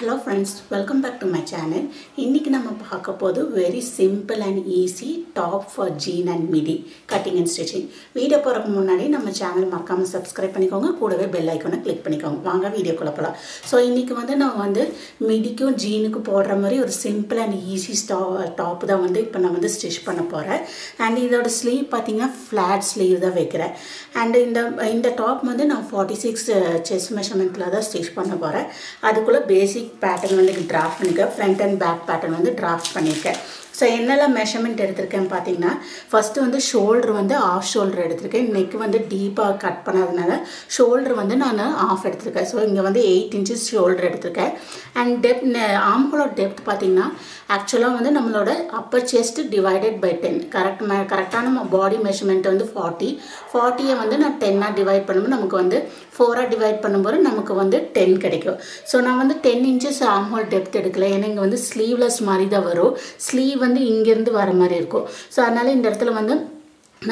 Hello friends, welcome back to my channel. இன்னைக்கு நம்ம பார்க்க போது very simple and easy top for jean and midi cutting and stitching. Video போறதுக்கு முன்னாடி நம்ம சேனல் மறக்காம subscribe பண்ணிக்கோங்க, கூடவே bell icon-ஐ click பண்ணிக்கோங்க. வாங்க வீடியோக்குள்ள போலாம். சோ இன்னைக்கு நான் மிடிக்கும் ஜீனுக்கு போடுற மாதிரி ஒரு simple and easy top தான் இப்போ நான் stitch பண்ண போறேன். and இதோட sleeve பாத்தீங்கன்னா flat sleeve தான் வைக்கிறேன். and இந்த top நான் 46 chest measurementல தான் stitch பண்ண போறேன். அதுக்குள்ள basic pattern draft பண்ணிருக்கேன். front and back pattern draft பண்ணிருக்கேன். So என்னெல்லாம் measurement எடுத்திருக்கேன் பாத்தீங்கன்னா first shoulder half shoulder எடுத்திருக்கேன். neck டீப்பா கட் பண்ணாதனால shoulder நான் half எடுத்திருக்கேன். So இங்க 8 inches shoulder எடுத்திருக்கேன். and depth armhole depth பாத்தீங்கன்னா actually நம்மளோட upper chest divided by 10. கரெக்ட்டா நம்ம body measurement 40. 40 நான் 10 ஆ டிவைட் பண்ணும்போது நமக்கு 4 ஆ டிவைட் பண்ணும்போது நமக்கு 10 கிடைக்கும். So நான் 10 inches armhole depth எடுக்கல. ஏன்னா இங்க sleeveless மாதிரி தான் வரும். sleeve இங்க இருந்து வர மாதிரி இருக்கும். சோ அதனால இந்த இடத்துல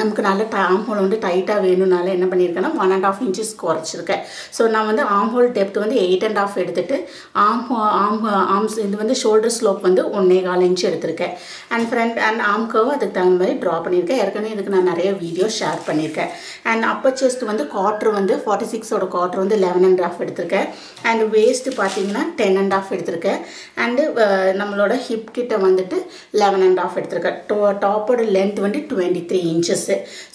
நமக்கு நல்ல armhole டைட்டா வேணும்னால என்ன பண்ணிருக்கேன்னா 1.5 inches குறைச்சிருக்கேன். சோ நான் armhole depth 8.5 எடுத்துட்டு arms இது shoulder slope 1.25 inch எடுத்திருக்கேன். and front and arm curve அதுக்கு தகுந்த மாதிரி டிரா பண்ணிருக்கேன். ஏற்கனவே இதுக்கு நான் நிறைய வீடியோ ஷேர் பண்ணிருக்கேன். and upper chest quarter 46 ஓட quarter 11.5 எடுத்திருக்கேன். and waist பாத்தீங்கன்னா 10.5 எடுத்திருக்கேன். and நம்மளோட hip கிட்ட 11.5 எடுத்திருக்கேன். டாப்போட length 23 inches.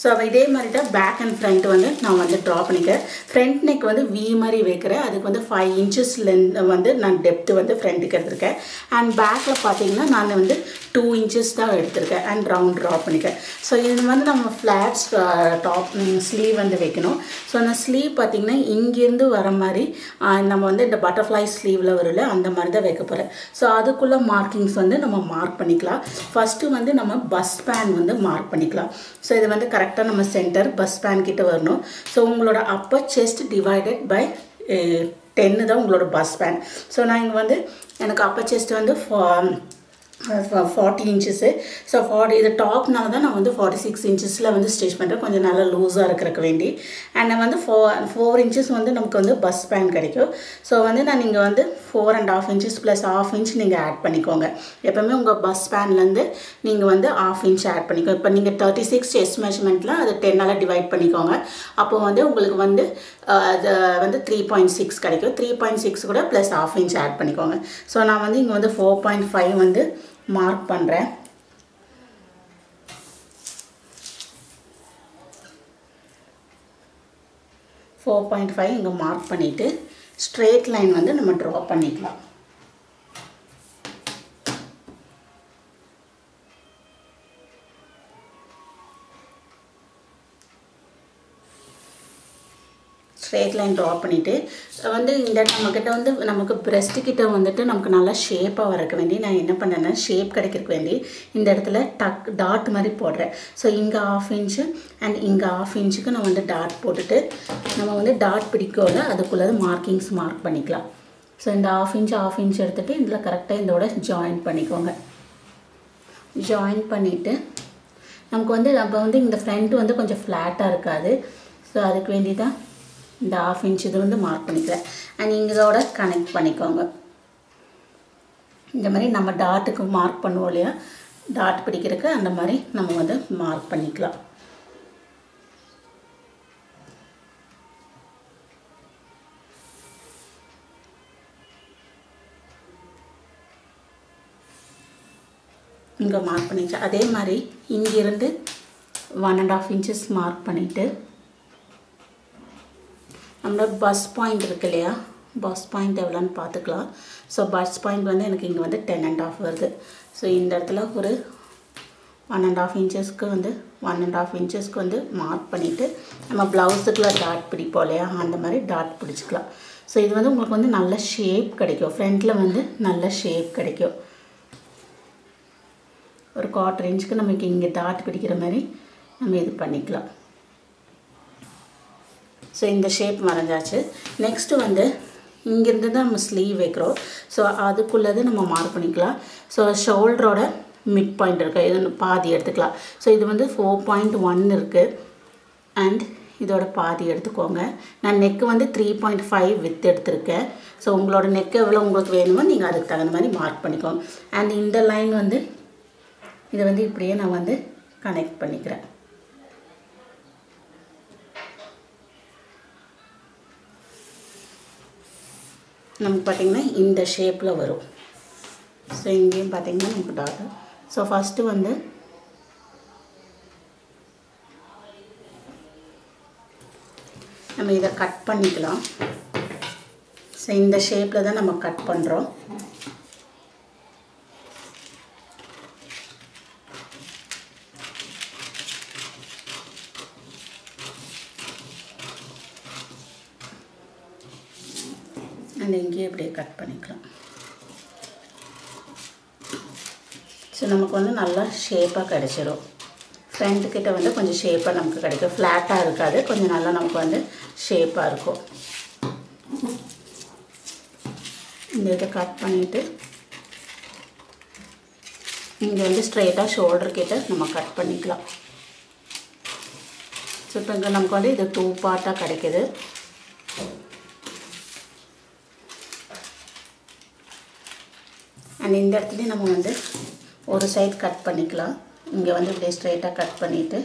So இதே மாதிரி தான் back and front நான் draw பண்ணிக்கிறேன். front neck V மாதிரி வைக்கிறேன். அதுக்கு 5 inches length நான் depth ஃப்ரண்ட்க்கு எடுத்துர்க்கேன். and backல பாத்தீங்கன்னா நான் 2 inches தான் எடுத்துர்க்கேன். and round draw பண்ணிக்கிறேன். so இது நம்ம flat top sleeve வைக்கணும். so அந்த sleeve பாத்தீங்கன்னா இங்க இருந்து வர மாதிரி நம்ம இந்த butterfly sleeveல வரல அந்த மாதிரி தான் வைக்க போறேன். so அதுக்குள்ள markings நம்ம மார்க் பண்ணிக்கலாம். first நம்ம bust span மார்க் பண்ணிக்கலாம். so இது கரெக்ட்டா நம்ம சென்டர் bust span கிட்ட வரணும். so உங்களோட upper chest divided by 10 தான் உங்களோட bust span. so நான் இங்க எனக்கு upper chest 40 inches. so 40 இது டாப்னால தான் நான் 46 inchesல ஸ்டிட்ச் பண்றேன். கொஞ்சம் நல்லா லூசா இருக்கறதுக்கு வேண்டி. and 4 inches நமக்கு bust span கிடைக்கும். so நான் இங்க 4.5 inches plus half inch நீங்க ஆட் பண்ணிக்கோங்க. எப்பவுமே உங்க bust spanல இருந்து நீங்க half inch ஆட் பண்ணிக்கோங்க. இப்போ நீங்க 36 chest measurementல அது 10 ஆல டிவைட் பண்ணிக்கோங்க. அப்போ உங்களுக்கு அது 3.6 கிடைக்கும். 3.6 கூட plus half inch ஆட் பண்ணிக்கோங்க. so நான் இங்க 4.5 மார்க் பண்றேன். 4.5 இங்க மார்க் பண்ணிட்டு ஸ்ட்ரெயிட் லைன் நம்ம டிரா பண்ணிக்கலாம். straight line draw பண்ணிட்டு இந்த நமக்கிட்ட நமக்கு breast கிட்ட நமக்கு நல்ல ஷேப்பா வரக்க வேண்டி நான் என்ன பண்ணேன்னா ஷேப் கிடைக்கிறதுக்கு வேண்டி இந்த இடத்துல டாட் மாதிரி போடுறேன். சோ இங்க 1/2 inch and இங்க 1/2 inchக்கு நான் டாட் போட்டுட்டு நம்ம டாட் பிடிக்கோல அதுக்குள்ள மார்க்கிங்ஸ் மார்க் பண்ணிக்கலாம். சோ இந்த 1/2 inch எடுத்துட்டு இதுல கரெக்ட்டா இதோட ஜாயின் பண்ணிக்கோங்க. ஜாயின் பண்ணிட்டு நமக்கு அப்ப இந்த front கொஞ்சம் ஃப்ளாட்டா இருக்காது. சோ அதுக்கு வேண்டி தான் இந்த 1/2 inch இது மார்க் பண்ணிக்கிறேன். and இதோட கனெக்ட் பண்ணிக்கோங்க. இந்த மாதிரி நம்ம டாட்டுக்கு மார்க் பண்ணுவோம் இல்லையா, டாட் பிடிக்கிறதுக்கு அந்த மாதிரி நம்ம மார்க் பண்ணிக்கலாம். இங்க மார்க் பண்ணிச்சா அதே மாதிரி இங்க இருந்து 1.5 inches மார்க் பண்ணிட்டு நம்ம bust point இருக்கு இல்லையா, bust point எவ்வளவுன்னு பாத்துக்கலாம். சோ bust point எனக்கு இங்க 10.5 வருது. சோ இந்த இடத்துல ஒரு 1.5 inchesக்கு 1.5 inchesக்கு மார்க் பண்ணிட்டு நம்ம ப்ளவுஸ்க்குள்ள டாட் பிடிப்போம் இல்லையா, அந்த மாதிரி டாட் பிடிச்சுக்கலாம். சோ இது உங்களுக்கு நல்ல ஷேப் கிடைக்கும். ஃப்ரண்ட்ல நல்ல ஷேப் கிடைக்கும். ஒரு 1/4 inchக்கு நமக்கு இங்க டாட் பிடிக்கிற மாதிரி நம்ம இது பண்ணிக்கலாம். சோ இந்த ஷேப் வரைஞ்சாச்சு. நெக்ஸ்ட் இங்க இருந்து தான் நம்ம ஸ்லீவ் வைக்கிறோம். சோ அதுக்குள்ளது நம்ம மார்க் பண்ணிக்கலாம். சோ ஷோல்டரோட மிட் பாயிண்ட் இருக்கு, இது பாதி எடுத்துக்கலாம். சோ இது 4.1 இருக்கு. and இதோட பாதி எடுத்துக்கோங்க. நான் நெக்கு வந்து 3.5 வித் எடுத்திருக்கேன். ஸோ உங்களோட நெக்கு எவ்வளோ உங்களுக்கு வேணுமோ நீங்கள் அதுக்கு தகுந்த மாதிரி மார்க் பண்ணிக்கோங்க. அண்ட் இந்த லைன் வந்து இதை வந்து இப்படியே நான் வந்து கனெக்ட் பண்ணிக்கிறேன். நமக்கு பார்த்திங்கன்னா இந்த ஷேப்பில் வரும். ஸோ இங்கேயும் பார்த்திங்கன்னா நமக்கு டாட். ஸோ ஃபஸ்ட்டு வந்து நம்ம இதை கட் பண்ணிக்கலாம். ஸோ இந்த ஷேப்பில் தான் நம்ம கட் பண்ணுறோம். அண்ட் இங்கேயே இப்படியே கட் பண்ணிக்கலாம். ஸோ நமக்கு வந்து நல்லா ஷேப்பாக கிடச்சிரும். ஃப்ரண்ட்டுக்கிட்ட வந்து கொஞ்சம் ஷேப்பாக நமக்கு கிடைக்கும். ஃப்ளாட்டாக இருக்காது, கொஞ்சம் நல்லா நமக்கு வந்து ஷேப்பாக இருக்கும். இந்த இதை கட் பண்ணிவிட்டு இங்கே வந்து ஸ்ட்ரெயிட்டாக ஷோல்டர்கிட்ட நம்ம கட் பண்ணிக்கலாம். ஸோ இப்போ இங்கே நமக்கு வந்து இது 2 பார்ட்டாக கிடைக்கிது. அண்ட் இந்த இடத்துலையும் நம்ம வந்து ஒரு சைட் கட் பண்ணிக்கலாம். இங்கே வந்து இப்படியே ஸ்ட்ரெயிட்டாக கட் பண்ணிவிட்டு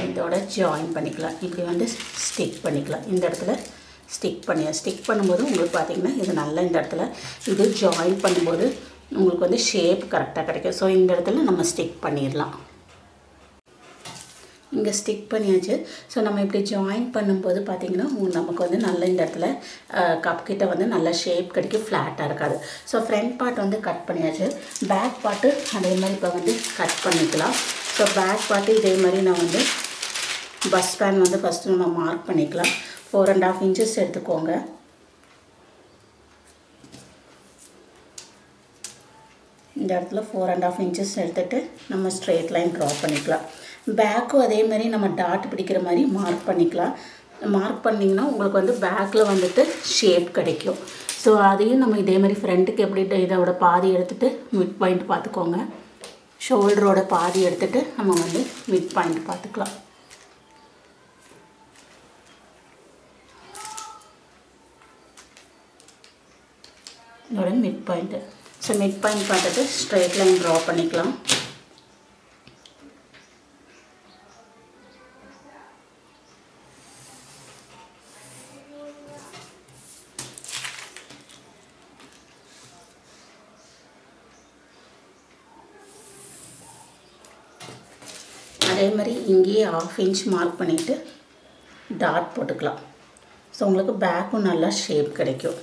இதோட ஜாயின் பண்ணிக்கலாம். இப்படி வந்து ஸ்டிக் பண்ணிக்கலாம். இந்த இடத்துல ஸ்டிக் பண்ணும்போது உங்களுக்கு பார்த்திங்கன்னா இது நல்லா இந்த இடத்துல இது ஜாயின் பண்ணும்போது உங்களுக்கு வந்து ஷேப் கரெக்டாக கிடைக்கும். ஸோ இந்த இடத்துல நம்ம ஸ்டிக் பண்ணிடலாம். இங்கே ஸ்டிக் பண்ணியாச்சு. ஸோ நம்ம இப்படி ஜாயின் பண்ணும்போது பார்த்திங்கன்னா நமக்கு வந்து நல்ல இந்த இடத்துல கப்கிட்ட வந்து நல்ல ஷேப் கிடைக்கும், ஃப்ளாட்டாக இருக்காது. ஸோ ஃப்ரண்ட் பார்ட் வந்து கட் பண்ணியாச்சு. பேக் பார்ட்டு அதே மாதிரி இப்போ வந்து கட் பண்ணிக்கலாம். ஸோ பேக் பார்ட்டு இதே மாதிரி நான் வந்து பஸ் ஸ்பேன் வந்து ஃபஸ்ட்டு நம்ம மார்க் பண்ணிக்கலாம். 4.5 இன்ச்சஸ் எடுத்துக்கோங்க. இந்த இடத்துல 4.5 இன்ச்சஸ் எடுத்துகிட்டு நம்ம ஸ்ட்ரெயிட் லைன் ட்ரா பண்ணிக்கலாம். பேக்கும் அதே மாதிரி நம்ம டாட் பிடிக்கிற மாதிரி மார்க் பண்ணிக்கலாம். மார்க் பண்ணிங்கன்னா உங்களுக்கு வந்து பேக்கில் வந்துட்டு ஷேப் கிடைக்கும். ஸோ அதையும் நம்ம இதே மாதிரி ஃப்ரண்ட்டுக்கு எப்படி இதோட பாதி எடுத்துகிட்டு மிட் பாயிண்ட் பார்த்துக்கோங்க. ஷோல்டரோட பாதி எடுத்துகிட்டு நம்ம வந்து மிட் பாயிண்ட் பார்த்துக்கலாம். இதோட mid point. So mid point பார்த்துட்டு ஸ்ட்ரெயிட் லைன் ட்ரா பண்ணிக்கலாம். அதே மாதிரி இங்கேயே 1/2 இன்ச் மார்க் பண்ணிவிட்டு டாட் போட்டுக்கலாம். ஸோ உங்களுக்கு பேக்கும் நல்லா ஷேப் கிடைக்கும்.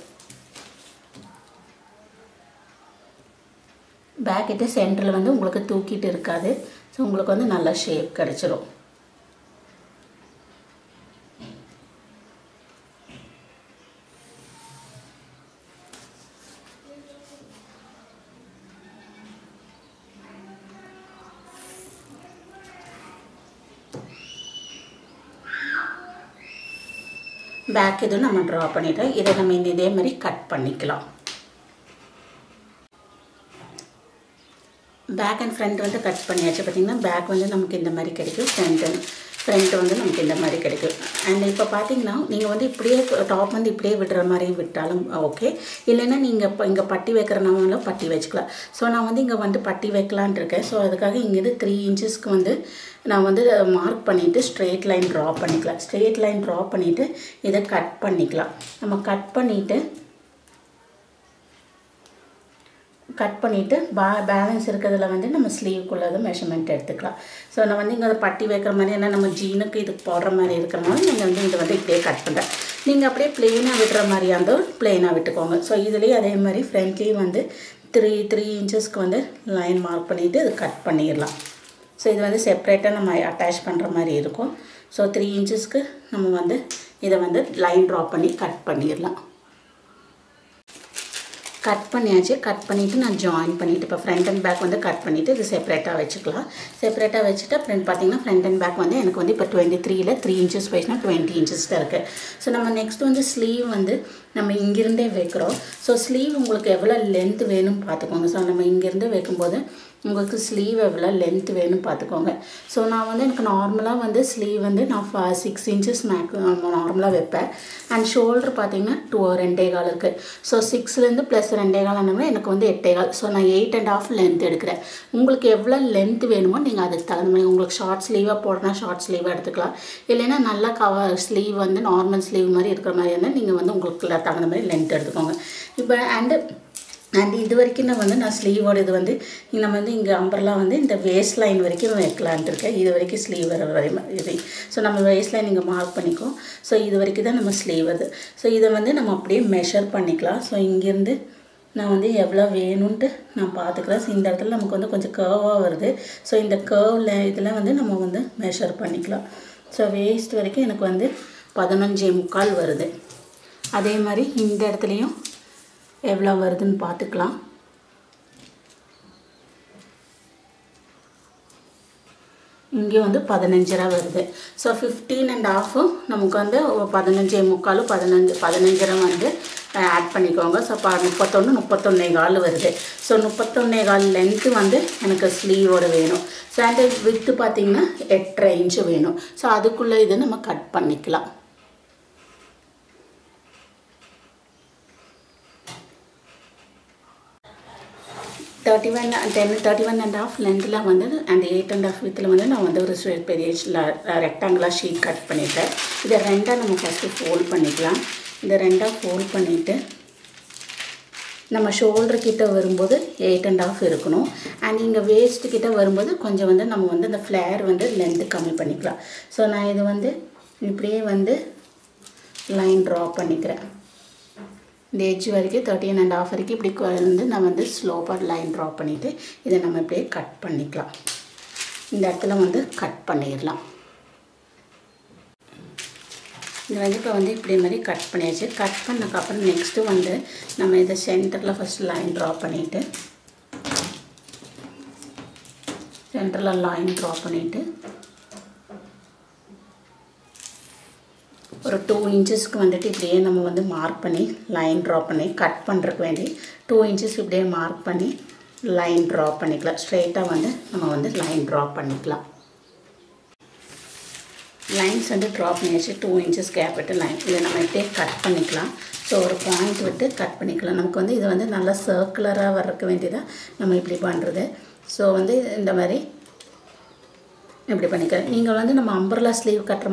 பேக்கிட்ட சென்டரில் வந்து உங்களுக்கு தூக்கிட்டு இருக்காது. ஸோ உங்களுக்கு வந்து நல்லா ஷேப் கிடைச்சிரும். பேக் இதுவும் நம்ம ட்ரா பண்ணிவிட்டு இதை நம்ம இதே மாதிரி கட் பண்ணிக்கலாம். பேக் அண்ட் ஃப்ரண்ட் வந்து கட் பண்ணியாச்சு. பார்த்திங்கன்னா பேக் வந்து நமக்கு இந்த மாதிரி கிடைக்கும், ஃப்ரண்ட் வந்து நமக்கு இந்த மாதிரி கிடைக்கும். அண்ட் இப்போ பார்த்திங்கன்னா நீங்கள் வந்து இப்படியே டாப் வந்து இப்படியே விடுற மாதிரி விட்டாலும் ஓகே, இல்லைன்னா நீங்கள் இப்போ இங்கே பட்டி வைக்கிறனாலும் பட்டி வச்சுக்கலாம். ஸோ நான் வந்து இங்கே வந்து பட்டி வைக்கலான் இருக்கேன். ஸோ அதுக்காக இங்கேருந்து 3 இன்ச்சஸ்க்கு வந்து நான் வந்து மார்க் பண்ணிவிட்டு ஸ்ட்ரெயிட் லைன் ட்ரா பண்ணிக்கலாம். ஸ்ட்ரெயிட் லைன் ட்ரா பண்ணிவிட்டு இதை கட் பண்ணிக்கலாம். நம்ம கட் பண்ணிவிட்டு பேலன்ஸ் இருக்கிறதுல வந்து நம்ம ஸ்லீவுக்குள்ளது மெஷர்மெண்ட் எடுத்துக்கலாம். ஸோ நான் வந்து இங்கே பட்டி வைக்கிற மாதிரி ஏன்னா நம்ம ஜீனுக்கு இதுக்கு போடுற மாதிரி இருக்கிறனால நீங்கள் வந்து இதை வந்து இப்படியே கட் பண்ணுறேன். நீங்கள் அப்படியே ப்ளெயினாக விடுற மாதிரியா இருந்தால் ப்ளெயினாக விட்டுக்கோங்க. ஸோ இதுலேயும் அதே மாதிரி ஃப்ரண்ட்லேயும் வந்து 3 இன்ச்சஸ்க்கு வந்து லைன் மார்க் பண்ணிவிட்டு இது கட் பண்ணிடலாம். ஸோ இது வந்து செப்ரேட்டாக நம்ம அட்டாச் பண்ணுற மாதிரி இருக்கும். ஸோ 3 இன்ச்சஸ்க்கு நம்ம வந்து இதை வந்து லைன் ட்ரா பண்ணி கட் பண்ணிடலாம். கட் பண்ணியாச்சு. கட் பண்ணிவிட்டு நான் ஜாயின் பண்ணிவிட்டு இப்போ ஃப்ரண்ட் அண்ட் பேக் வந்து கட் பண்ணிவிட்டு இது செப்பரேட்டாக வச்சுக்கலாம். செப்பரேட்டாக வச்சுட்டு ஃப்ரண்ட் பார்த்திங்கன்னா ஃப்ரண்ட் அண்ட் பேக் வந்து எனக்கு வந்து இப்போ 23ல் 3 இன்ச்சஸ் போயிடுச்சுன்னா 20 இன்ச்சஸ் தான் இருக்குது. ஸோ நம்ம நெக்ஸ்ட் வந்து ஸ்லீவ் வந்து நம்ம இங்கேருந்தே வைக்கிறோம். ஸோ ஸ்லீவ் உங்களுக்கு எவ்வளோ லென்த் வேணும்னு பார்த்துக்கோங்க. ஸோ நம்ம இங்கேருந்து வைக்கும்போது உங்களுக்கு ஸ்லீவ் எவ்வளோ லென்த் வேணும் பார்த்துக்கோங்க. ஸோ நான் வந்து எனக்கு நார்மலாக வந்து ஸ்லீவ் வந்து நான் 6 இன்ச்சஸ் நார்மலாக வைப்பேன். அண்ட் ஷோல்டர் பார்த்தீங்கன்னா 2.25 இருக்குது. ஸோ 6லேருந்து ப்ளஸ் 2.25 ஆனோம்னா எனக்கு வந்து 8.25. ஸோ நான் 8.5 லென்த் எடுக்கிறேன். உங்களுக்கு எவ்வளோ லென்த் வேணுமோ நீங்கள் அதுக்கு தகுந்த மாதிரி, உங்களுக்கு ஷார்ட் ஸ்லீவாக போடனா ஷார்ட் ஸ்லீவாக எடுத்துக்கலாம். இல்லைன்னா நல்லா கவர் ஸ்லீவ் வந்து நார்மல் ஸ்லீவ் மாதிரி இருக்கிற மாதிரி இருந்தால் நீங்கள் வந்து உங்களுக்கு தகுந்த மாதிரி லென்த் எடுத்துக்கோங்க. இப்போ அண்ட் இது வரைக்கும் நான் ஸ்லீவோட இது வந்து நம்ம வந்து இங்கே அம்பர்லாம் வந்து இந்த வேஸ்ட் லைன் வரைக்கும் வைக்கலான்ட்டு இருக்கேன். இது வரைக்கும் ஸ்லீவ் வர இது. ஸோ நம்ம வேஸ்ட் லைன் இங்கே மார்க் பண்ணிக்கோம். ஸோ இது வரைக்கும் தான் நம்ம ஸ்லீவ் வருது. ஸோ இதை வந்து நம்ம அப்படியே மெஷர் பண்ணிக்கலாம். ஸோ இங்கேருந்து நான் வந்து எவ்வளோ வேணும்ன்ட்டு நான் பார்த்துக்கிறேன். ஸோ இந்த இடத்துல நமக்கு வந்து கொஞ்சம் கர்வாக வருது. ஸோ இந்த கர்வில் இதில் வந்து நம்ம வந்து மெஷர் பண்ணிக்கலாம். ஸோ வேஸ்ட் வரைக்கும் எனக்கு வந்து 15.25 வருது. அதே மாதிரி இந்த இடத்துலையும் எவ்வளோ வருதுன்னு பார்த்துக்கலாம். இங்கே வந்து 15.5 வருது. ஸோ 15.5 நமக்கு வந்து 15.25 15.5 வந்து ஆட் பண்ணிக்கோங்க. ஸோ 31.25 வருது. ஸோ 31.25 லென்த்து வந்து எனக்கு ஸ்லீவோட வேணும். ஸோ அந்த வித்து பார்த்திங்கன்னா 8.5 இன்ச்சு வேணும். ஸோ அதுக்குள்ளே இதை நம்ம கட் பண்ணிக்கலாம். 31.5 லென்த்தில் வந்து அண்ட் 8.5 வித்தில் வந்து நான் வந்து ஒரு பெரிய ரெக்டாங்குலர் ஷீட் கட் பண்ணிட்டேன். இதை ரெண்டாக நம்ம ஃபஸ்ட்டு ஃபோல்ட் பண்ணிக்கலாம். இதை ரெண்டாக ஃபோல்ட் பண்ணிவிட்டு நம்ம ஷோல்டர் கிட்ட வரும்போது 8.5 இருக்கணும். அண்ட் இங்கே வேஸ்ட் கிட்ட வரும்போது கொஞ்சம் வந்து நம்ம வந்து அந்த ஃப்ளேர் வந்து லென்த்து கம்மி பண்ணிக்கலாம். ஸோ நான் இது வந்து இப்படியே வந்து லைன் ட்ரா பண்ணிக்கிறேன். இந்த எட்ஜ் வரைக்கும் 13.5 வரைக்கும் இப்படி வந்து நான் வந்து ஸ்லோப்பாக லைன் ட்ரா பண்ணிவிட்டு இதை நம்ம இப்படியே கட் பண்ணிக்கலாம். இந்த இடத்துல வந்து கட் பண்ணிடலாம். இது வந்து இப்போ வந்து இப்படி மாதிரி கட் பண்ணியாச்சு. கட் பண்ணக்கப்புறம் நெக்ஸ்ட்டு வந்து நம்ம இதை சென்டரில் ஃபஸ்ட்டு லைன் ட்ரா பண்ணிவிட்டு சென்டரில் லைன் ட்ரா பண்ணிவிட்டு ஒரு 2 இன்ச்சஸ்க்கு வந்துட்டு இப்படியே நம்ம வந்து மார்க் பண்ணி லைன் ட்ரா பண்ணி கட் பண்ணுறதுக்கு வேண்டி 2 இன்ச்சஸ் இப்படியே மார்க் பண்ணி லைன் ட்ரா பண்ணிக்கலாம். ஸ்ட்ரெயிட்டாக வந்து நம்ம வந்து லைன் ட்ரா பண்ணிக்கலாம். லைன்ஸ் வந்து ட்ரா பண்ணியாச்சு. 2 இன்ச்சஸ் கேப் விட்டு லைன் இதை நம்ம இப்படியே கட் பண்ணிக்கலாம். ஸோ ஒரு பாயிண்ட் விட்டு கட் பண்ணிக்கலாம். நமக்கு வந்து இது வந்து நல்லா சர்க்குலராக வர்றதுக்கு வேண்டியதாக நம்ம இப்படி பண்ணுறது. ஸோ வந்து இந்த மாதிரி இப்படி பண்ணிக்கலாம். நீங்கள் வந்து நம்ம அம்பர்லா ஸ்லீவ் கட்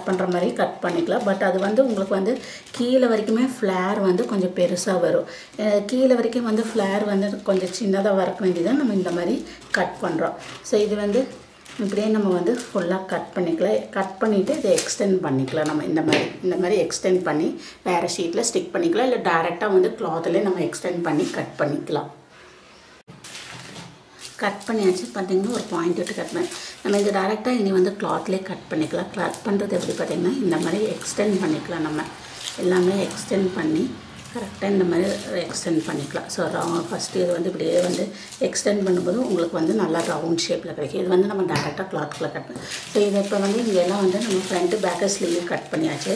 பண்ணுற மாதிரி கட் பண்ணிக்கலாம். பட் அது வந்து உங்களுக்கு வந்து கீழே வரைக்குமே ஃப்ளேர் வந்து கொஞ்சம் பெருசாக வரும். கீழே வரைக்கும் வந்து ஃப்ளேர் வந்து கொஞ்சம் சின்னதாக வரக்க வேண்டியதான் நம்ம இந்த மாதிரி கட் பண்ணுறோம். ஸோ இது வந்து இப்படியே நம்ம வந்து ஃபுல்லாக கட் பண்ணிக்கலாம். கட் பண்ணிவிட்டு இதை எக்ஸ்டெண்ட் பண்ணிக்கலாம். நம்ம இந்த மாதிரி எக்ஸ்டெண்ட் பண்ணி வேறு ஷீட்டில் ஸ்டிக் பண்ணிக்கலாம். இல்லை டைரெக்டாக வந்து கிளாத்லேயே நம்ம எக்ஸ்டெண்ட் பண்ணி கட் பண்ணிக்கலாம். கட் பண்ணியாச்சு. பார்த்திங்கன்னா ஒரு பாயிண்ட் விட்டு கட் பண்ணி நம்ம இது டேரெக்டாக இனி வந்து கிளாத்லேயே கட் பண்ணிக்கலாம். கட் பண்ணுறது எப்படி பார்த்திங்கன்னா இந்த மாதிரி எக்ஸ்டெண்ட் பண்ணிக்கலாம். நம்ம எல்லாமே எக்ஸ்டெண்ட் பண்ணி கரெக்டாக இந்த மாதிரி எக்ஸ்டெண்ட் பண்ணிக்கலாம். ஸோ ஃபஸ்ட்டு இது வந்து இப்படியே வந்து எக்ஸ்டெண்ட் பண்ணும்போது உங்களுக்கு வந்து நல்லா ரவுண்ட் ஷேப்பில் கிடைக்கும். இது வந்து நம்ம டேரெக்டாக கிளாத்துக்குள்ளே கட் பண்ணி ஸோ இதை இப்போ வந்து இங்கெல்லாம் வந்து நம்ம ஃப்ரண்ட்டு பேக்கு ஸ்லீவ் கட் பண்ணியாச்சு.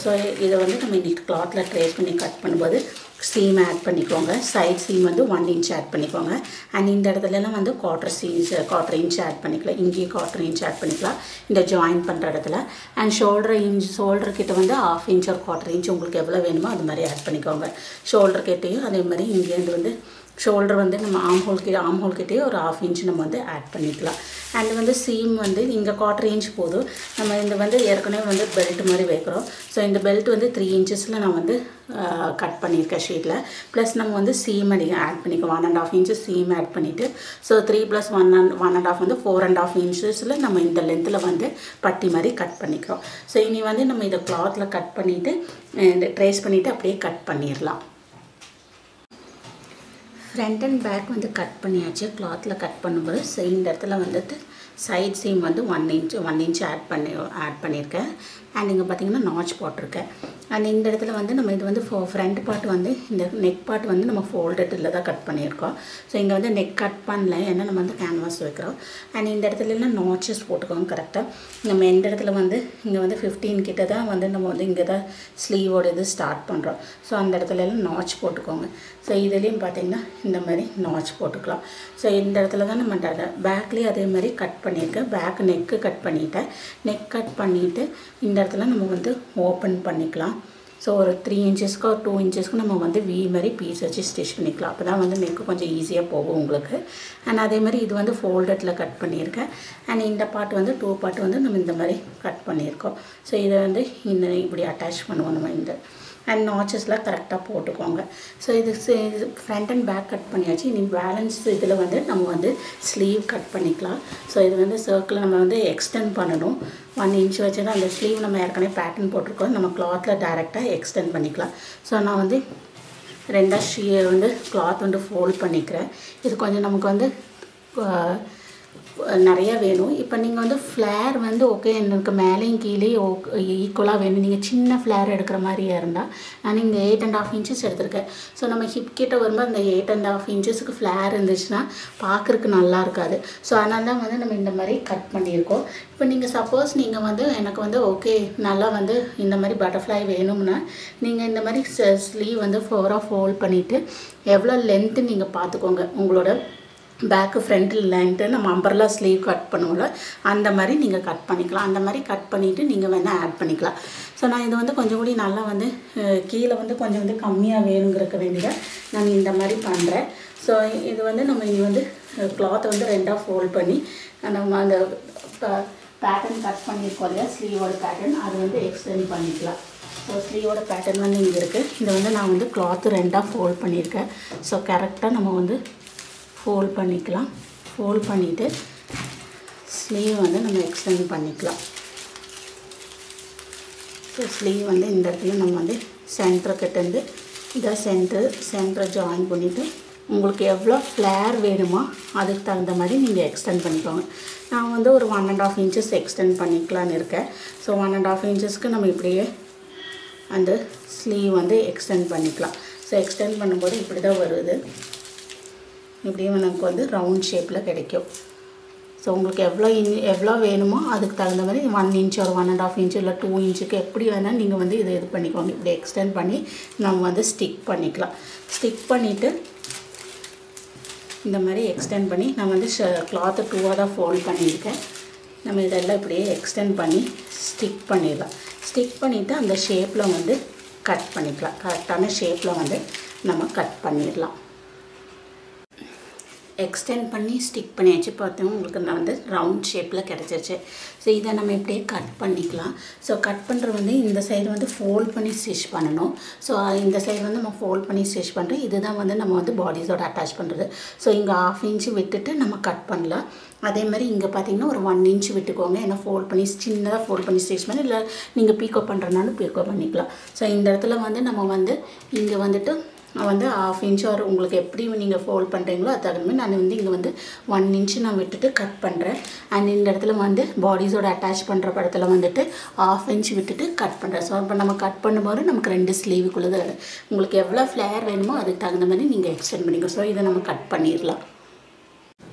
ஸோ இதை வந்து நம்ம இன்றைக்கி கிளாத்தில் ட்ரேஸ் பண்ணி கட் பண்ணும்போது சீம் ஆட் பண்ணிக்கோங்க. சைட் சீம் வந்து 1 இன்ச் ஆட் பண்ணிக்கோங்க. அண்ட் இந்த இடத்துலலாம் வந்து 1/4 இன்ச் ஆட் பண்ணிக்கலாம். இங்கேயும் 1/4 இன்ச் ஆட் பண்ணிக்கலாம் இந்த ஜாயின் பண்ணுற இடத்துல. அண்ட் ஷோல்டர் கிட்ட வந்து 1/2 இன்ச் ஒரு 1/4 இன்ச் உங்களுக்கு எவ்வளோ வேணுமோ அது மாதிரி ஆட் பண்ணிக்கோங்க. ஷோல்டர் கிட்டேயும் அதே மாதிரி இங்கேருந்து வந்து ஷோல்டர் வந்து நம்ம ஆம் ஹோல் கிட்டே ஒரு 1/2 இன்ச் நம்ம வந்து ஆட் பண்ணிக்கலாம். அண்ட் வந்து சீம் வந்து இங்கே 1/4 இன்ச் போதும். நம்ம இந்த வந்து ஏற்கனவே வந்து பெல்ட் மாதிரி வைக்கிறோம். ஸோ இந்த பெல்ட் வந்து 3 இன்ச்சஸில் நான் வந்து கட் பண்ணியிருக்கேன் ஷீட்டில். ப்ளஸ் நம்ம வந்து சீம் ஆட் பண்ணிக்கோம். 1.5 இன்ச்சஸ் சீம் ஆட் பண்ணிவிட்டு ஸோ 3 + 1.5 வந்து 4.5 இன்ச்சஸில் நம்ம இந்த லென்த்தில் வந்து பட்டி மாதிரி கட் பண்ணிக்கிறோம். ஸோ இனி வந்து நம்ம இதை கிளாத்தில் கட் பண்ணிவிட்டு ட்ரேஸ் பண்ணிவிட்டு அப்படியே கட் பண்ணிடலாம். ஃப்ரண்ட் அண்ட் பேக் வந்து கட் பண்ணியாச்சு. கிளாத்தில் கட் பண்ணும்போது இந்த இடத்துல வந்துட்டு சைட் சீம் வந்து 1 இன்ச் ஆட் பண்ணியிருக்கேன். அண்ட் இங்கே பார்த்தீங்கன்னா நாச் போட்டிருக்கேன். அண்ட் இந்த இடத்துல வந்து நம்ம இது வந்து ஃப்ரண்ட் பார்ட் வந்து இந்த நெக் பார்ட் வந்து நம்ம ஃபோல்டடில் தான் கட் பண்ணியிருக்கோம். ஸோ இங்கே வந்து நெக் கட் பண்ணல, ஏன்னா நம்ம வந்து கேன்வாஸ் வைக்கிறோம். அண்ட் இந்த இடத்துலலாம் நாச்சஸ் போட்டுக்கோங்க கரெக்டாக. நம்ம எந்த இடத்துல வந்து இங்கே வந்து 15 கிட்ட தான் வந்து நம்ம வந்து இங்கே தான் ஸ்லீவோட இது ஸ்டார்ட் பண்ணுறோம். ஸோ அந்த இடத்துலலாம் நாச் போட்டுக்கோங்க. ஸோ இதுலேயும் பார்த்திங்கன்னா இந்த மாதிரி நாச் போட்டுக்கலாம். ஸோ இந்த இடத்துல தான் நம்ம பேக்லேயே அதே மாதிரி கட் பண்ணியிருக்கேன். பேக் நெக்கு கட் பண்ணிவிட்டேன். நெக் கட் பண்ணிவிட்டு இந்த இடத்துல நம்ம வந்து ஓப்பன் பண்ணிக்கலாம். ஸோ ஒரு 3 இன்ச்சஸ்க்கு ஒரு 2 இன்ச்சஸ்க்கு நம்ம வந்து வி மாதிரி பீஸ் வச்சு ஸ்டிச் பண்ணிக்கலாம். அப்போ தான் வந்து நெக்கு கொஞ்சம் ஈஸியாக போகும் உங்களுக்கு. அண்ட் அதே மாதிரி இது வந்து ஃபோல்டடில் கட் பண்ணியிருக்கேன். அண்ட் இந்த பார்ட் வந்து 2 பார்ட் வந்து நம்ம இந்த மாதிரி கட் பண்ணியிருக்கோம். ஸோ இதை வந்து இந்த இப்படி அட்டாச் பண்ணுவோம் நம்ம இந்த. அண்ட் நாச்சஸ்லாம் கரெக்டாக போட்டுக்கோங்க. ஸோ இது ஃப்ரண்ட் அண்ட் பேக் கட் பண்ணியாச்சு. இனி பேலன்ஸ் இதில் வந்து நம்ம வந்து ஸ்லீவ் கட் பண்ணிக்கலாம். ஸோ இது வந்து சர்க்கிள் நம்ம வந்து எக்ஸ்டெண்ட் பண்ணணும். 1 இன்ச் வச்சு தான் அந்த ஸ்லீவ் நம்ம ஏற்கனவே பேட்டர்ன் போட்டிருக்கோம். நம்ம கிளாத்தில் டைரெக்டாக எக்ஸ்டெண்ட் பண்ணிக்கலாம். ஸோ நான் வந்து 2 வந்து கிளாத் வந்து ஃபோல்ட் பண்ணிக்கிறேன். இது கொஞ்சம் நமக்கு வந்து நிறையா வேணும். இப்போ நீங்கள் வந்து ஃப்ளேர் வந்து ஓகே எனக்கு மேலேயும் கீழே ஈக்குவலாக வேணும். நீங்கள் சின்ன ஃப்ளேர் எடுக்கிற மாதிரியா இருந்தால் நான் இங்கே 8.5 இன்ச்சஸ் எடுத்திருக்கேன். ஸோ நம்ம ஹிப் கிட்ட வரும்போது அந்த 8.5 இன்ச்சஸுக்கு ஃப்ளேர் இருந்துச்சுன்னா பார்க்குறக்கு நல்லா இருக்காது. ஸோ அதனால தான் வந்து நம்ம இந்த மாதிரி கட் பண்ணியிருக்கோம். இப்போ நீங்கள் சப்போஸ் நீங்கள் வந்து எனக்கு வந்து ஓகே நல்லா வந்து இந்த மாதிரி பட்டர்ஃப்ளை வேணும்னா நீங்கள் இந்த மாதிரி ஸ்லீவ் வந்து 4ஆக ஃபோல்ட் பண்ணிவிட்டு எவ்வளோ லென்த்து நீங்கள் பார்த்துக்கோங்க. உங்களோட பேக்கு ஃப்ரண்ட் லென்த்து நம்ம அம்பர்லா ஸ்லீவ் கட் பண்ணுவோம்ல அந்த மாதிரி நீங்கள் கட் பண்ணிக்கலாம். அந்த மாதிரி கட் பண்ணிவிட்டு நீங்கள் வேணால் ஆட் பண்ணிக்கலாம். ஸோ நான் இது வந்து கொஞ்சம் கூடி நல்லா வந்து கீழே வந்து கொஞ்சம் வந்து கம்மியாக வேணுங்கிறக்க வேண்டியதை நான் இந்த மாதிரி பண்ணுறேன். ஸோ இது வந்து நம்ம இனி வந்து கிளாத்தை வந்து 2ஆக ஃபோல்ட் பண்ணி நம்ம அந்த பேட்டர்ன் கட் பண்ணியிருக்கோம் இல்லையா ஸ்லீவோட பேட்டர்ன் அது வந்து எக்ஸ்டெண்ட் பண்ணிக்கலாம். ஸோ ஸ்லீவோட பேட்டர்ன் வந்து இங்கே இருக்குது. இதை வந்து நான் வந்து கிளாத்து 2ஆக ஃபோல்ட் பண்ணியிருக்கேன். ஸோ கரெக்டாக நம்ம வந்து ஃபோல்ட் பண்ணிக்கலாம். ஃபோல்ட் பண்ணிவிட்டு ஸ்லீவ் வந்து நம்ம எக்ஸ்டெண்ட் பண்ணிக்கலாம். ஸோ ஸ்லீவ் வந்து இந்த இடத்துல நம்ம வந்து சென்டர்கிட்டேருந்து இதை சென்டரை ஜாயின் பண்ணிவிட்டு உங்களுக்கு எவ்வளோ ஃப்ளேர் வேணுமோ அதுக்கு தகுந்த மாதிரி நீங்கள் எக்ஸ்டெண்ட் பண்ணிக்கோங்க. நான் வந்து ஒரு 1.5 இன்ச்சஸ் எக்ஸ்டெண்ட் பண்ணிக்கலான்னு இருக்கேன். ஸோ 1.5 இன்ச்சஸ்க்கு நம்ம இப்படியே அந்த ஸ்லீவ் வந்து எக்ஸ்டெண்ட் பண்ணிக்கலாம். ஸோ எக்ஸ்டெண்ட் பண்ணும்போது இப்படி தான் வருது. இப்படியே நமக்கு வந்து ரவுண்ட் ஷேப்பில் கிடைக்கும். ஸோ உங்களுக்கு எவ்வளோ வேணுமோ அதுக்கு தகுந்த மாதிரி 1 இன்ச் ஒரு 1.5 இன்ச் இல்லை 2 இன்ச்சுக்கு எப்படி வேணால் நீங்கள் வந்து இது பண்ணிக்கோங்க. இப்படி எக்ஸ்டெண்ட் பண்ணி நம்ம வந்து ஸ்டிக் பண்ணிக்கலாம். ஸ்டிக் பண்ணிவிட்டு இந்த மாதிரி எக்ஸ்டெண்ட் பண்ணி நான் வந்து கிளாத்தை 2ஆக தான் ஃபோல்ட் பண்ணியிருக்கேன். நம்ம இதெல்லாம் இப்படியே எக்ஸ்டெண்ட் பண்ணி ஸ்டிக் பண்ணிடலாம். ஸ்டிக் பண்ணிவிட்டு அந்த ஷேப்பில் வந்து கட் பண்ணிக்கலாம். கரெக்டான ஷேப்பில் வந்து நம்ம கட் பண்ணிடலாம். எக்ஸ்டெண்ட் பண்ணி ஸ்டிக் பண்ணியாச்சு. பார்த்தோம் உங்களுக்கு நான் வந்து ரவுண்ட் ஷேப்பில் கிடச்சிருச்சு. ஸோ இதை நம்ம இப்படியே கட் பண்ணிக்கலாம். ஸோ கட் பண்ணுறது வந்து இந்த சைடு வந்து ஃபோல்ட் பண்ணி ஸ்டிச் பண்ணணும். ஸோ இந்த சைடு வந்து நம்ம ஃபோல்ட் பண்ணி ஸ்டிச் பண்ணுறோம். இதுதான் வந்து நம்ம வந்து பாடிஸோட அட்டாச் பண்ணுறது. ஸோ இங்கே 1/2 இன்ச் விட்டுட்டு நம்ம கட் பண்ணலாம். அதே மாதிரி இங்கே பார்த்தீங்கன்னா ஒரு 1 இன்ச் விட்டுக்கோங்க. ஏன்னா ஃபோல்ட் பண்ணி சின்னதாக ஃபோல்ட் பண்ணி ஸ்டிச் பண்ணி இல்லை நீங்கள் பீக்கோ பண்ணுறதுனாலும் பீக்கோ பண்ணிக்கலாம். ஸோ இந்த இடத்துல வந்து நம்ம வந்து இங்கே வந்துட்டு வந்து 1/2 இன்ச் ஒரு உங்களுக்கு எப்படி நீங்கள் ஃபோல்ட் பண்ணுறீங்களோ அது தகுந்த மாதிரி நான் வந்து இங்கே வந்து 1 இன்ச் நான் விட்டுட்டு கட் பண்ணுறேன். அண்ட் இந்த இடத்துல வந்து பாடிஸோட அட்டாச் பண்ணுற படத்தில் வந்துட்டு 1/2 இன்ச் விட்டுட்டு கட் பண்ணுறேன். ஸோ இப்போ நம்ம கட் பண்ணும்போது நமக்கு 2 ஸ்லீவுக்குள்ளது உங்களுக்கு எவ்வளோ ஃப்ளேர் வேணுமோ அதுக்கு தகுந்த மாதிரி நீங்கள் எக்ஸ்டெண்ட் பண்ணிக்கோ. ஸோ இதை நம்ம கட் பண்ணிடலாம்.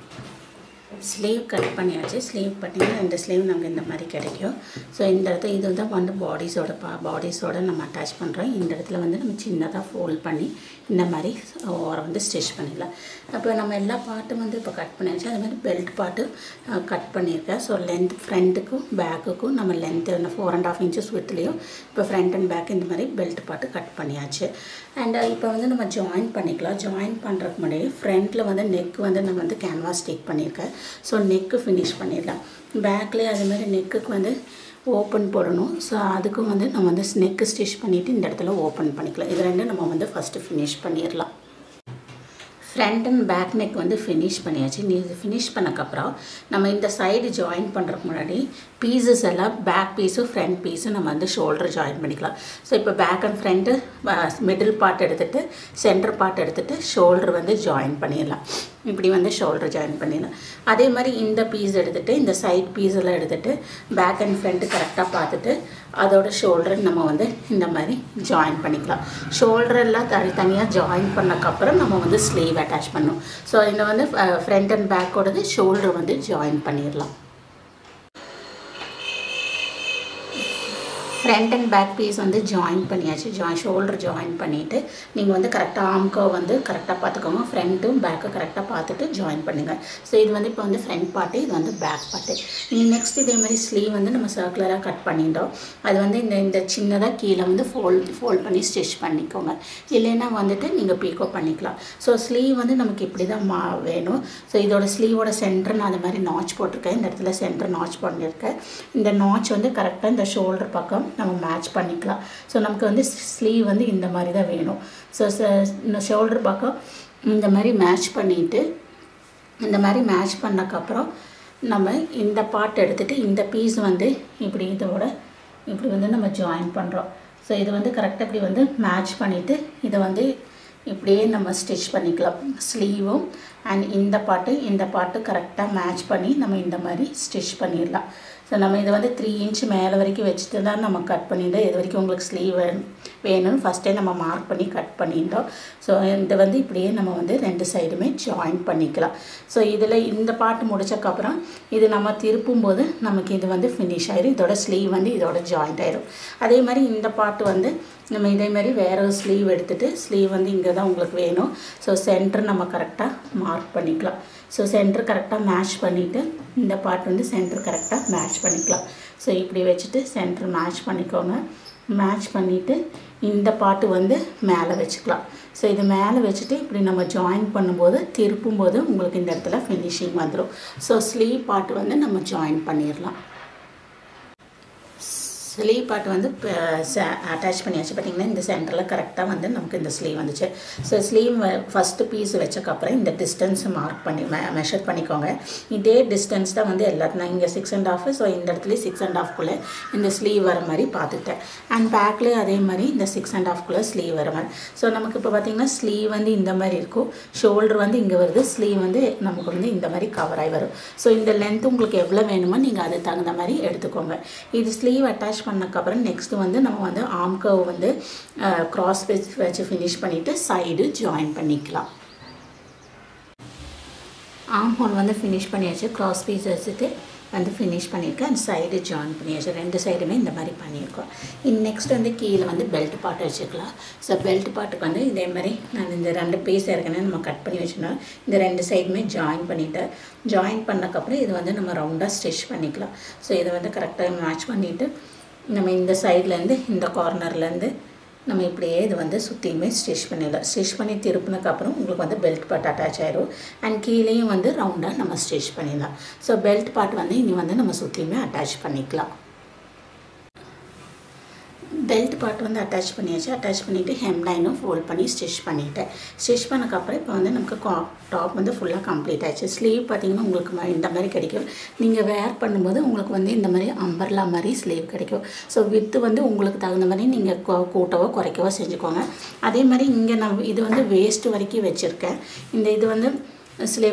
ஸ்லீவ் கட் பண்ணியாச்சு. ஸ்லீவ் பண்ணிங்கன்னா 2 ஸ்லீவ் நமக்கு இந்த மாதிரி கிடைக்கும். ஸோ இந்த இடத்துல இது வந்து பாடிஸோட நம்ம அட்டாச் பண்ணுறோம். இந்த இடத்துல வந்து நம்ம சின்னதாக ஃபோல்ட் பண்ணி இந்த மாதிரி வந்து ஸ்டிச் பண்ணிடலாம். அப்போ நம்ம எல்லா பார்ட்டும் வந்து இப்போ கட் பண்ணியாச்சு. அது மாதிரி பெல்ட் பார்ட்டு கட் பண்ணியிருக்கேன். ஸோ லென்த் ஃப்ரண்ட்டுக்கும் பேக்குக்கும் நம்ம லென்த்து 4.5 இன்ச்சஸ் வித்துலேயும் இப்போ ஃப்ரண்ட் அண்ட் பேக் இந்த மாதிரி பெல்ட் பார்ட்டு கட் பண்ணியாச்சு. அண்ட் இப்போ வந்து நம்ம ஜாயின் பண்ணிக்கலாம். ஜாயின் பண்ணுறதுக்கு முன்னாடி ஃப்ரண்ட்டில் வந்து நெக் வந்து நம்ம வந்து கேன்வாஸ் ஸ்டிக் பண்ணியிருக்கேன். ஸோ நெக்கு ஃபினிஷ் பண்ணிடலாம். பேக்லேயே அது மாதிரி நெக்குக்கு வந்து ஓப்பன் போடணும். ஸோ அதுக்கும் வந்து நம்ம வந்து நெக்கு ஸ்டிச் பண்ணிவிட்டு இந்த இடத்துல ஓப்பன் பண்ணிக்கலாம். இது ரெண்டும் நம்ம வந்து ஃபஸ்ட்டு ஃபினிஷ் பண்ணிடலாம். ஃப்ரண்ட் அண்ட் பேக் நெக் வந்து ஃபினிஷ் பண்ணியாச்சு. ஃபினிஷ் பண்ணக்கப்புறம் நம்ம இந்த சைடு ஜாயின் பண்ணுறதுக்கு முன்னாடி பீசஸ் எல்லாம் பேக் பீஸும் ஃப்ரண்ட் பீஸும் நம்ம வந்து ஷோல்டர் ஜாயின் பண்ணிக்கலாம். ஸோ இப்போ back and front middle part எடுத்துகிட்டு சென்டர் பார்ட் எடுத்துகிட்டு ஷோல்டர் வந்து ஜாயின் பண்ணிடலாம். இப்படி வந்து ஷோல்டர் ஜாயின் பண்ணிடலாம். அதே மாதிரி இந்த பீஸ் எடுத்துகிட்டு இந்த சைட் பீஸெல்லாம் எடுத்துகிட்டு பேக் அண்ட் ஃப்ரண்ட் கரெக்டாக பார்த்துட்டு அதோட ஷோல்டரை நம்ம வந்து இந்த மாதிரி ஜாயின் பண்ணிக்கலாம். ஷோல்டரெல்லாம் தனித்தனியாக ஜாயின் பண்ணக்கப்புறம் நம்ம வந்து ஸ்லீவ் அட்டாச் பண்ணணும். ஸோ இந்த வந்து ஃப்ரண்ட் அண்ட் பேக்கோடது ஷோல்டர் வந்து ஜாயின் பண்ணிடலாம். ஃப்ரண்ட் அண்ட் பேக் பீஸ் வந்து ஜாயின் பண்ணியாச்சு. ஷோல்டர் ஜாயின் பண்ணிவிட்டு நீங்கள் வந்து கரெக்டாக ஆம்கோ வந்து கரெக்டாக பார்த்துக்கோங்க. ஃப்ரண்ட்டும் பேக்கை கரெக்டாக பார்த்துட்டு ஜாயின் பண்ணுங்கள். ஸோ இது வந்து இப்போ வந்து ஃப்ரண்ட் பார்ட்டு, இது வந்து பேக் பார்ட்டு. நீங்கள் நெக்ஸ்ட் இதே மாதிரி ஸ்லீவ் வந்து நம்ம சர்க்குலராக கட் பண்ணிட்டோம். அது வந்து இந்த சின்னதாக கீழே வந்து ஃபோல்ட் பண்ணி ஸ்டிச் பண்ணிக்கோங்க. இல்லைன்னா வந்துட்டு நீங்கள் பீக்கோ பண்ணிக்கலாம். ஸோ ஸ்லீவ் வந்து நமக்கு இப்படி தான் வேணும். ஸோ இதோட ஸ்லீவோட சென்டர் நான் அது மாதிரி நாச் போட்டிருக்கேன். இந்த இடத்துல சென்டர் நாச் பண்ணியிருக்கேன். இந்த நாச் வந்து கரெக்டாக இந்த ஷோல்டர் பக்கம் நம்ம மேட்ச் பண்ணிக்கலாம். ஸோ நமக்கு வந்து ஸ்லீவ் வந்து இந்த மாதிரி தான் வேணும். ஸோ இந்த ஷோல்டர் பக்கம் இந்த மாதிரி மேட்ச் பண்ணிவிட்டு இந்த மாதிரி மேட்ச் பண்ணக்கப்புறம் நம்ம இந்த பார்ட் எடுத்துகிட்டு இந்த பீஸ் வந்து இப்படி இதோட இப்படி வந்து நம்ம ஜாயின் பண்ணுறோம். ஸோ இது வந்து கரெக்டாக இப்படி வந்து மேட்ச் பண்ணிவிட்டு இதை வந்து இப்படியே நம்ம ஸ்டிச் பண்ணிக்கலாம். ஸ்லீவும் அண்ட் இந்த பாட்டு கரெக்டாக மேட்ச் பண்ணி நம்ம இந்த மாதிரி ஸ்டிச் பண்ணிடலாம். ஸோ நம்ம இதை வந்து 3 இன்ச் மேலே வரைக்கும் வச்சுட்டு தான் நம்ம கட் பண்ணிட்டோம். இது வரைக்கும் உங்களுக்கு ஸ்லீவ் வேணும்னு ஃபஸ்ட்டே நம்ம மார்க் பண்ணி கட் பண்ணிட்டோம். ஸோ இதை வந்து இப்படியே நம்ம வந்து 2 சைடுமே ஜாயின் பண்ணிக்கலாம். ஸோ இதில் இந்த பார்ட் முடிச்சக்கப்புறம் இது நம்ம திருப்பும்போது நமக்கு இது வந்து ஃபினிஷ் ஆயிடும். இதோட ஸ்லீவ் வந்து இதோட ஜாயிண்ட் ஆயிடும். அதே மாதிரி இந்த பார்ட் வந்து நம்ம இதே மாதிரி வேறு ஒரு ஸ்லீவ் எடுத்துகிட்டு ஸ்லீவ் வந்து இங்கே தான் உங்களுக்கு வேணும். ஸோ சென்டர் நம்ம கரெக்டாக மார்க் பண்ணிக்கலாம். ஸோ சென்டர் கரெக்டாக மேட்ச் பண்ணிவிட்டு இந்த பார்ட் வந்து சென்டர் கரெக்டாக மேட்ச் பண்ணிக்கலாம். ஸோ இப்படி வச்சுட்டு சென்டர் மேட்ச் பண்ணிக்கோங்க. மேட்ச் பண்ணிவிட்டு இந்த பார்ட்டு வந்து மேலே வச்சுக்கலாம். ஸோ இது மேலே வச்சுட்டு இப்படி நம்ம ஜாயின் பண்ணும்போது திருப்பும்போது உங்களுக்கு இந்த இடத்துல ஃபினிஷிங் வந்துடும். ஸோ ஸ்லீவ் பார்ட் வந்து நம்ம ஜாயின் பண்ணிடலாம். ஸ்லீவ் பார்ட் வந்து அட்டாச் பண்ணியாச்சு. பார்த்திங்கன்னா இந்த சென்டரில் கரெக்டாக வந்து நமக்கு இந்த ஸ்லீவ் வந்துச்சு. ஸோ ஸ்லீவ் ஃபஸ்ட்டு பீஸ் வச்சக்கப்புறம் இந்த டிஸ்டன்ஸ் மார்க் பண்ணி மெஷர் பண்ணிக்கோங்க. இதே டிஸ்டன்ஸ் தான் வந்து எல்லாத்தையும் நான் இங்கே 6.5. ஸோ இந்த இடத்துலையும் 6.5குள்ளே இந்த ஸ்லீவ் வர மாதிரி பார்த்துட்டேன். அண்ட் பேக்லேயும் அதே மாதிரி இந்த 6.5குள்ளே ஸ்லீவ் வர மாதிரி. ஸோ நமக்கு இப்போ பார்த்திங்கன்னா ஸ்லீவ் வந்து இந்த மாதிரி இருக்கும். ஷோல்டர் வந்து இங்கே வருது. ஸ்லீவ் வந்து நமக்கு வந்து இந்த மாதிரி கவர் ஆகி வரும். ஸோ இந்த லென்த் உங்களுக்கு எவ்வளோ வேணுமோ நீங்கள் அதுக்கு தகுந்த மாதிரி எடுத்துக்கோங்க. இது ஸ்லீவ் அட்டாச் பண்ணக்கப்புறம் நெக்ஸ்ட் வந்து நம்ம வந்து ஆர்ம் கர்வ் வந்து கிராஸ் வச்சு ஃபினிஷ் பண்ணிவிட்டு சைடு ஜாயின் பண்ணிக்கலாம். ஆர்ம் ஹோல் வந்து ஃபினிஷ் பண்ணியாச்சு. கிராஸ் பீஸ் வச்சுட்டு வந்து ஃபினிஷ் பண்ணியிருக்கேன். அண்ட் சைடு ஜாயின் பண்ணியாச்சு. 2 சைடுமே இந்த மாதிரி பண்ணியிருக்கோம். நெக்ஸ்ட் வந்து கீழே வந்து பெல்ட் பார்ட் வச்சுக்கலாம். ஸோ பெல்ட் பார்ட்டுக்கு வந்து இதே மாதிரி நான் இந்த 2 பீஸ் ஏற்கனவே நம்ம கட் பண்ணி வச்சுருந்தோம். இந்த 2 சைடுமே ஜாயின் பண்ணிவிட்டேன். ஜாயின் பண்ணக்கப்புறம் இது வந்து நம்ம ரவுண்டாக ஸ்டிச் பண்ணிக்கலாம். ஸோ இதை வந்து கரெக்டாக மேட்ச் பண்ணிவிட்டு நம்ம இந்த சைட்லேருந்து இந்த கார்னர்லேருந்து நம்ம இப்படியே இது வந்து சுற்றியுமே ஸ்டிச் பண்ணிடலாம். ஸ்டிச் பண்ணி திருப்பினதுக்கப்புறம் உங்களுக்கு வந்து பெல்ட் பார்ட் அட்டாச் ஆயிடும். அண்ட் கீழேயும் வந்து ரவுண்டாக நம்ம ஸ்டிச் பண்ணிடலாம். ஸோ பெல்ட் பார்ட் வந்து இனி வந்து நம்ம சுற்றியுமே அட்டாச் பண்ணிக்கலாம். பெல்ட் பார்ட் வந்து அட்டாச் பண்ணியாச்சு. அட்டாச் பண்ணிவிட்டு ஹெம்லைனும் ஃபோல்ட் பண்ணி ஸ்டிச் பண்ணிவிட்டேன். ஸ்டிச் பண்ணக்கப்புறம் இப்போ வந்து நமக்கு டாப் வந்து ஃபுல்லாக கம்ப்ளீட் ஆகிடுச்சு. ஸ்லீவ் பார்த்திங்கன்னா உங்களுக்கு இந்த மாதிரி கிடைக்கும். நீங்கள் வேர் பண்ணும்போது உங்களுக்கு வந்து இந்த மாதிரி அம்பர்லா மாதிரி ஸ்லீவ் கிடைக்கும். ஸோ வித்து வந்து உங்களுக்கு தகுந்த மாதிரி நீங்கள் கூட்டவோ குறைக்கவோ செஞ்சுக்கோங்க. அதே மாதிரி இங்கே நான் இது வந்து வேஸ்ட் வரைக்கும் வச்சுருக்கேன். இது வந்து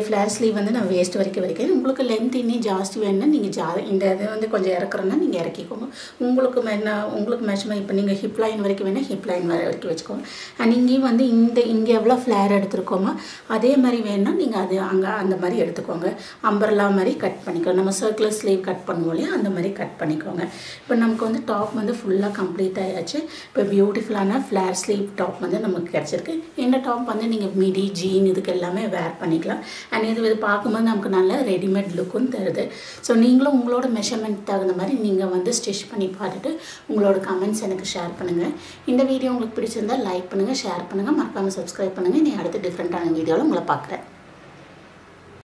ஃப்ளேர் ஸ்லீவ் வந்து நான் வேஸ்ட் வரைக்கும் உங்களுக்கு லென்த் இன்னும் ஜாஸ்தி வேணும்னா நீங்கள் இந்த இது வந்து கொஞ்சம் இறக்குறோன்னா நீங்கள் இறக்கிக்கோங்க. உங்களுக்கு மேட்ச்மெண்ட் இப்போ நீங்கள் ஹிப் லைன் வரைக்கும் வேணால் ஹிப் லைன் வரைக்கும் வச்சுக்கோங்க. அண்ட் இங்கேயும் வந்து இங்கே எவ்வளோ ஃப்ளேர் எடுத்துருக்கோமோ அதே மாதிரி வேணும்னா நீங்கள் அது அங்கே அந்த மாதிரி எடுத்துக்கோங்க. அம்பர்லா மாதிரி கட் பண்ணிக்கோங்க. நம்ம சர்க்குலர் ஸ்லீவ் கட் பண்ணுவோம் இல்லையா, அந்த மாதிரி கட் பண்ணிக்கோங்க. இப்போ நமக்கு வந்து டாப் வந்து ஃபுல்லாக கம்ப்ளீட் ஆகிடுச்சு. இப்போ பியூட்டிஃபுல்லான ஃப்ளேர் ஸ்லீவ் டாப் வந்து நமக்கு கிடச்சிருக்கு. இந்த டாப் வந்து நீங்கள் மிடி ஜீன் இதுக்கு எல்லாமே வேர் பண்ணிக்கலாம். அண்ட் இது பார்க்கும்போது நமக்கு நல்ல ரெடிமேட் லுக்கும் தருது. ஸோ நீங்களும் உங்களோட மெஷர்மெண்ட் தகுந்த மாதிரி நீங்கள் வந்து ஸ்டிச் பண்ணி பார்த்துட்டு உங்களோட கமெண்ட்ஸ் எனக்கு ஷேர் பண்ணுங்கள். இந்த வீடியோ உங்களுக்கு பிடிச்சிருந்தால் லைக் பண்ணுங்கள், ஷேர் பண்ணுங்கள், மறக்காமல் சப்ஸ்கிரைப் பண்ணுங்கள். நீ அடுத்த டிஃப்ரெண்ட்டான வீடியோவில் உங்களை பார்க்குறேன்.